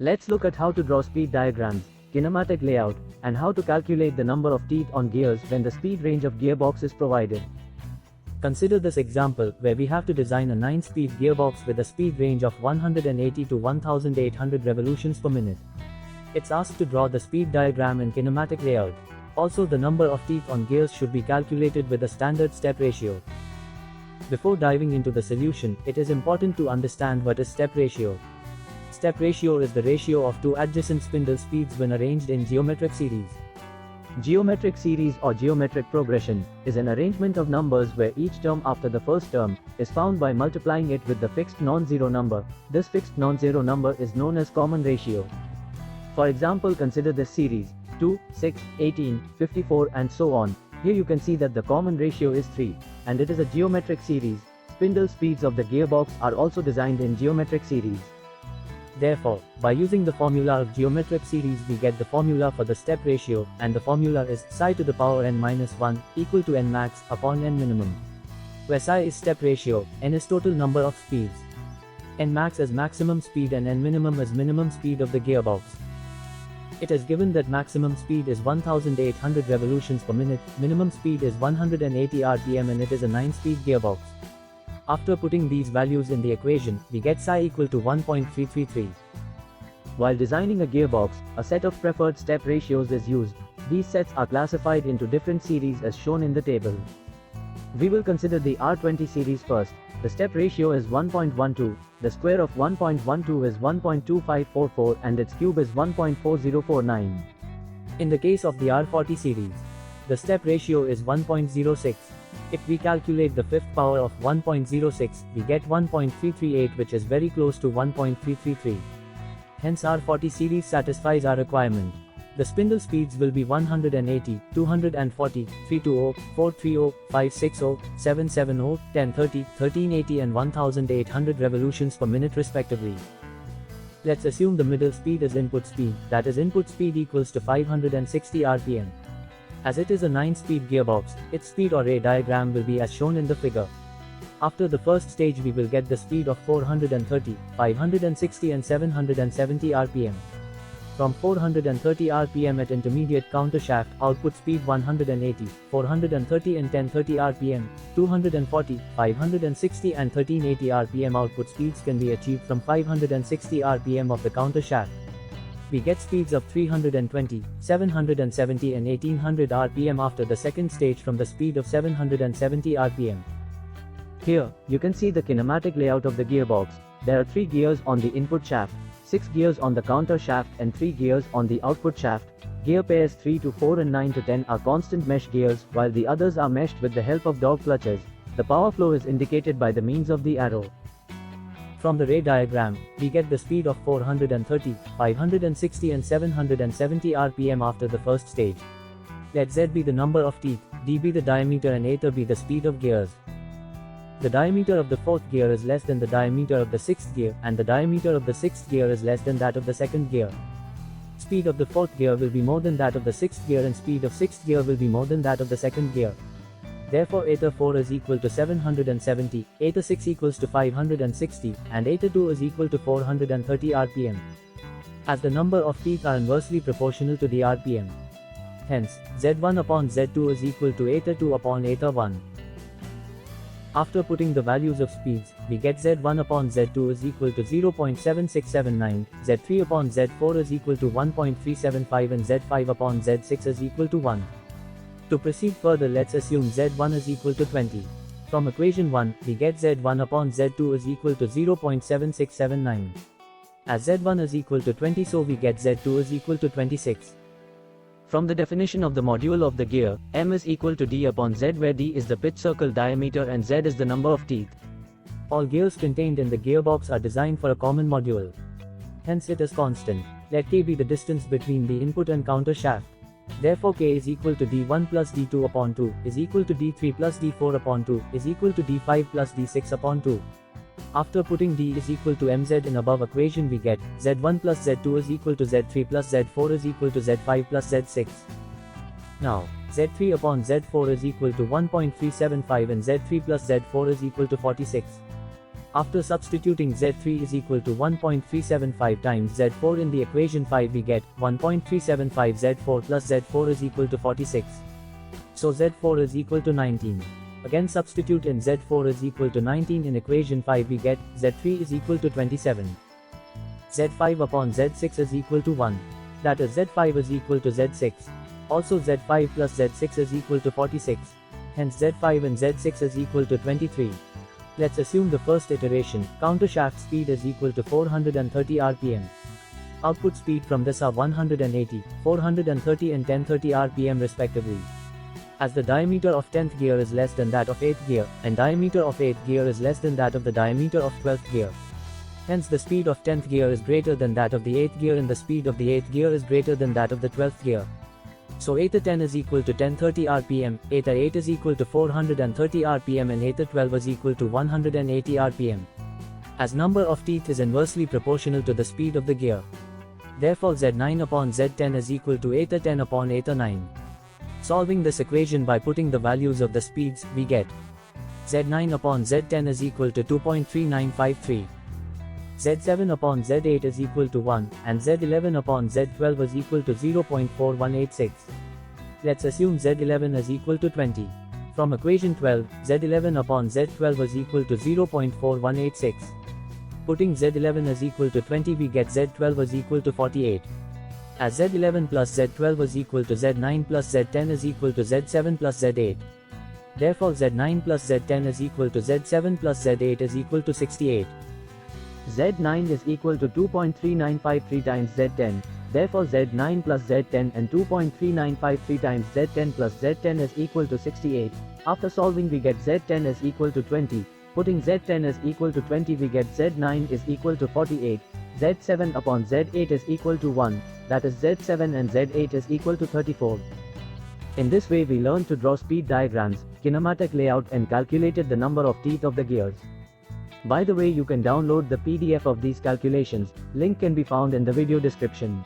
Let's look at how to draw speed diagrams, kinematic layout, and how to calculate the number of teeth on gears when the speed range of gearbox is provided. Consider this example where we have to design a 9-speed gearbox with a speed range of 180 to 1800 revolutions per minute. It's asked to draw the speed diagram and kinematic layout. Also, the number of teeth on gears should be calculated with a standard step ratio. Before diving into the solution, it is important to understand what is step ratio. Step ratio is the ratio of two adjacent spindle speeds when arranged in geometric series. Geometric series or geometric progression is an arrangement of numbers where each term after the first term is found by multiplying it with the fixed non-zero number. This fixed non-zero number is known as common ratio. For example, consider this series 2, 6, 18, 54 and so on. Here you can see that the common ratio is 3, and it is a geometric series. Spindle speeds of the gearbox are also designed in geometric series. Therefore, by using the formula of geometric series we get the formula for the step ratio, and the formula is psi to the power n minus 1 equal to n max upon n minimum. Where psi is step ratio, n is total number of speeds. N max is maximum speed and n minimum is minimum speed of the gearbox. It is given that maximum speed is 1800 revolutions per minute, minimum speed is 180 rpm and it is a 9-speed gearbox. After putting these values in the equation, we get psi equal to 1.333. While designing a gearbox, a set of preferred step ratios is used. These sets are classified into different series as shown in the table. We will consider the R20 series first. The step ratio is 1.12, the square of 1.12 is 1.2544 and its cube is 1.4049. In the case of the R40 series, the step ratio is 1.06. If we calculate the fifth power of 1.06, we get 1.338, which is very close to 1.333. Hence R40 series satisfies our requirement. The spindle speeds will be 180, 240, 320, 430, 560, 770, 1030, 1380 and 1800 revolutions per minute respectively. Let's assume the middle speed is input speed, that is input speed equals to 560 rpm. As it is a 9-speed gearbox, its speed or ray diagram will be as shown in the figure. After the first stage we will get the speed of 430, 560 and 770 rpm. From 430 rpm at intermediate counter shaft, output speed 180, 430 and 1030 rpm, 240, 560 and 1380 rpm output speeds can be achieved from 560 rpm of the counter shaft. We get speeds of 320, 770 and 1800 rpm after the second stage from the speed of 770 rpm. Here, you can see the kinematic layout of the gearbox. There are 3 gears on the input shaft, 6 gears on the counter shaft and 3 gears on the output shaft. Gear pairs 3 to 4 and 9 to 10 are constant mesh gears, while the others are meshed with the help of dog clutches. The power flow is indicated by the means of the arrow. From the ray diagram, we get the speed of 430, 560 and 770 rpm after the first stage. Let Z be the number of teeth, D be the diameter and Eta be the speed of gears. The diameter of the 4th gear is less than the diameter of the 6th gear, and the diameter of the 6th gear is less than that of the 2nd gear. Speed of the 4th gear will be more than that of the 6th gear and speed of 6th gear will be more than that of the 2nd gear. Therefore Eta 4 is equal to 770, Eta 6 equals to 560, and Eta 2 is equal to 430 rpm. As the number of teeth are inversely proportional to the rpm. Hence, Z1 upon Z2 is equal to Eta 2 upon Eta 1. After putting the values of speeds, we get Z1 upon Z2 is equal to 0.7679, Z3 upon Z4 is equal to 1.375 and Z5 upon Z6 is equal to 1. To proceed further, let's assume Z1 is equal to 20. From equation 1, we get Z1 upon Z2 is equal to 0.7679. As Z1 is equal to 20, so we get Z2 is equal to 26. From the definition of the module of the gear, M is equal to D upon Z, where D is the pitch circle diameter and Z is the number of teeth. All gears contained in the gearbox are designed for a common module. Hence it is constant. Let K be the distance between the input and counter shaft. Therefore K is equal to D1 plus D2 upon 2, is equal to D3 plus D4 upon 2, is equal to D5 plus D6 upon 2. After putting D is equal to MZ in above equation we get Z1 plus Z2 is equal to Z3 plus Z4 is equal to Z5 plus Z6. Now, Z3 upon Z4 is equal to 1.375 and Z3 plus Z4 is equal to 46. After substituting Z3 is equal to 1.375 times Z4 in the equation 5, we get 1.375 Z4 plus Z4 is equal to 46. So Z4 is equal to 19. Again substitute in Z4 is equal to 19 in equation 5, we get Z3 is equal to 27. Z5 upon Z6 is equal to 1. That is Z5 is equal to Z6. Also Z5 plus Z6 is equal to 46. Hence Z5 and Z6 is equal to 23. Let's assume the first iteration, countershaft speed is equal to 430 rpm. Output speed from this are 180, 430 and 1030 rpm respectively. As the diameter of 10th gear is less than that of 8th gear, and diameter of 8th gear is less than that of the diameter of 12th gear. Hence the speed of 10th gear is greater than that of the 8th gear and the speed of the 8th gear is greater than that of the 12th gear. So eta 10 is equal to 1030 rpm, eta 8 is equal to 430 rpm and eta 12 is equal to 180 rpm. As number of teeth is inversely proportional to the speed of the gear. Therefore Z9 upon Z10 is equal to eta 10 upon eta 9. Solving this equation by putting the values of the speeds, we get Z9 upon Z10 is equal to 2.3953. Z7 upon Z8 is equal to 1, and Z11 upon Z12 is equal to 0.4186. Let's assume Z11 is equal to 20. From equation 12, Z11 upon Z12 is equal to 0.4186. Putting Z11 is equal to 20, we get Z12 is equal to 48. As Z11 plus Z12 is equal to Z9 plus Z10 is equal to Z7 plus Z8. Therefore Z9 plus Z10 is equal to Z7 plus Z8 is equal to 68. Z9 is equal to 2.3953 times Z10, therefore Z9 plus Z10 and 2.3953 times Z10 plus Z10 is equal to 68. After solving we get Z10 is equal to 20, putting Z10 is equal to 20 we get Z9 is equal to 48, Z7 upon Z8 is equal to 1, that is Z7 and Z8 is equal to 34. In this way we learned to draw speed diagrams, kinematic layout and calculated the number of teeth of the gears. By the way, you can download the PDF of these calculations, link can be found in the video description.